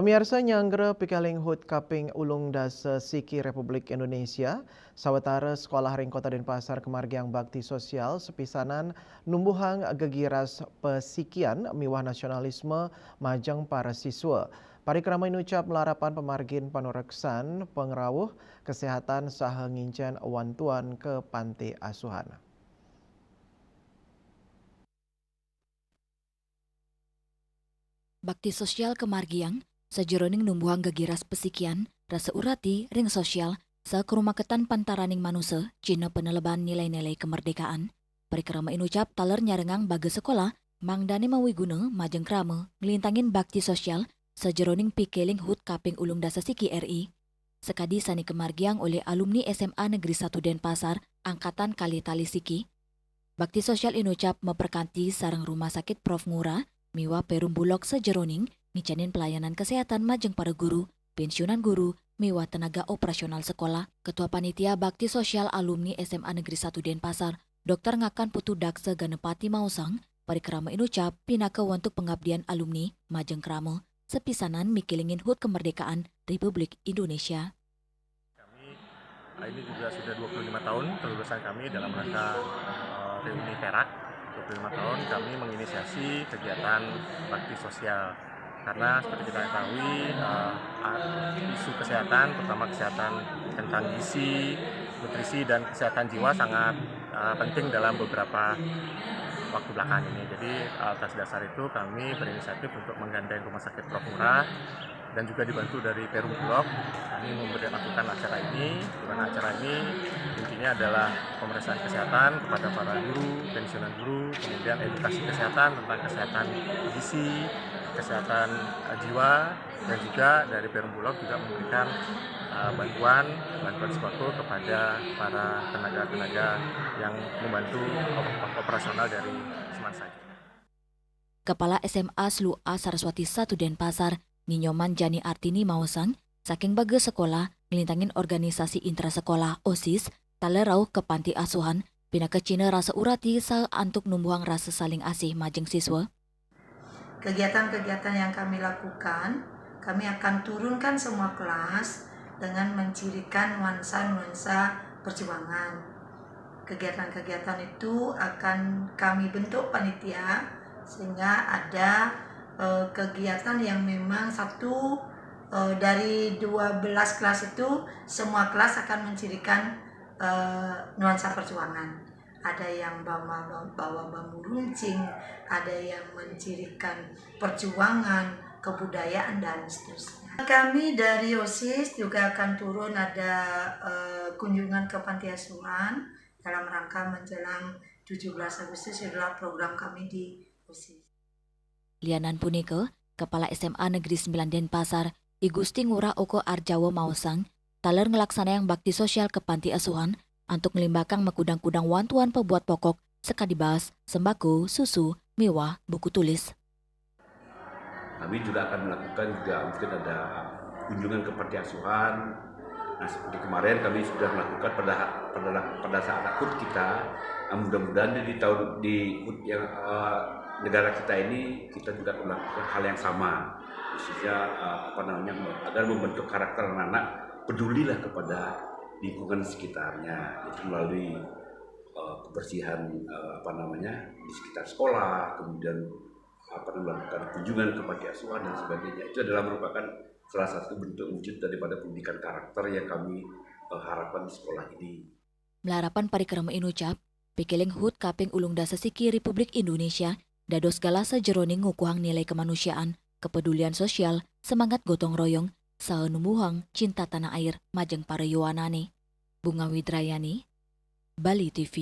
Pemirsa nyanggre pikaling hut kaping ulung dasa Siki Republik Indonesia, sawetara Sekolah Ring Kota Denpasar kemargiang bakti sosial sepisanan numbuhang gegiras pesikian miwah nasionalisme majang para siswa. Parikrama inucap melarapan pemargin panureksan pengerawuh kesehatan saha ngincen wantuan ke panti asuhan. Bakti sosial kemargiang, sajeroning numbuhang gegiras pesikian, rasa urati, ring sosial, sakerumaketan pantaraning manusia, cina peneleban nilai-nilai kemerdekaan. Parikrama inucap taler nyarengang baga sekolah, mangdane mawiguna, majeng krama, ngelintangin bakti sosial, sajeroning pikeling hut kaping ulung dasa Siki RI. Sekadi sani kemargiang oleh alumni SMA Negeri 1 Denpasar, angkatan kali tali Siki. Bakti sosial inucap memperkanti sarang rumah sakit Prof. Ngurah, miwa Perum Bulog sejeroning, ngicanin pelayanan kesehatan majeng para guru, pensiunan guru, miwa tenaga operasional sekolah. Ketua Panitia Bakti Sosial Alumni SMA Negeri 1 Denpasar, Dr. Ngakan Putu Daksa Ganepati Mausang, parikrama inucap pinaka untuk pengabdian alumni majeng krama, sepisanan mikilingin hut kemerdekaan Republik Indonesia. Ini juga sudah 25 tahun kelulusan kami dalam rangka reuni Perak. 25 tahun kami menginisiasi kegiatan bakti sosial. Karena seperti kita ketahui isu kesehatan, terutama kesehatan tentang gizi, nutrisi dan kesehatan jiwa sangat penting dalam beberapa waktu belakangan ini. Jadi atas dasar itu kami berinisiatif untuk menggandeng Rumah Sakit Prof. Ngurah dan juga dibantu dari Perum Bulog. Kami melakukan acara ini, di mana acara ini intinya adalah pemeriksaan kesehatan kepada para guru, pensiunan guru, kemudian edukasi kesehatan tentang kesehatan gizi, kesehatan jiwa, dan juga dari Perum Bulog juga memberikan bantuan sembako kepada para tenaga-tenaga yang membantu operasional dari Semansa. Kepala SMA SLU A Saraswati 1 Denpasar, Ninyoman Jani Artini Mausang, saking baga sekolah, ngelintangin organisasi intrasekolah OSIS, talerau ke panti asuhan, pinaka Cina rasa urati sa antuk numbuhang rasa saling asih majeng siswa. Kegiatan-kegiatan yang kami lakukan, kami akan turunkan semua kelas dengan mencirikan nuansa-nuansa perjuangan. Kegiatan-kegiatan itu akan kami bentuk panitia sehingga ada kegiatan yang memang dari 12 kelas itu semua kelas akan mencirikan nuansa perjuangan. Ada yang bawa bambu runcing, ada yang mencirikan perjuangan, kebudayaan dan seterusnya. Kami dari OSIS juga akan turun ada kunjungan ke panti asuhan dalam rangka menjelang 17 Agustus adalah program kami di OSIS. Lianan punike, Kepala SMA Negeri 9 Denpasar, I Gusti Ngurah Oko Arjawo Mausang, taler ngelaksana yang bakti sosial ke panti asuhan, untuk melimbakang mekudang-kudang wantuan pebuat pokok, sekadibas, sembako, susu, miwah, buku tulis. Kami juga akan melakukan mungkin ada kunjungan ke panti asuhan. Nah, seperti kemarin kami sudah melakukan pada saat akut kita. Mudah-mudahan di negara kita ini kita juga melakukan hal yang sama, khususnya agar membentuk karakter anak-anak pedulilah kepada lingkungan sekitarnya, itu melalui kebersihan di sekitar sekolah, kemudian melakukan kunjungan ke panti asuhan dan sebagainya. Itu adalah merupakan salah satu bentuk wujud daripada pendidikan karakter yang kami harapkan di sekolah ini. Melarapan parikrama inucap, pikiling hut kaping ulung dasa Siki Republik Indonesia, dados gala sajeroning ngukuhang nilai kemanusiaan, kepedulian sosial, semangat gotong royong, saenumuhang cinta tanah air majeng para yuwanane. Bunga Widrayani, Bali TV.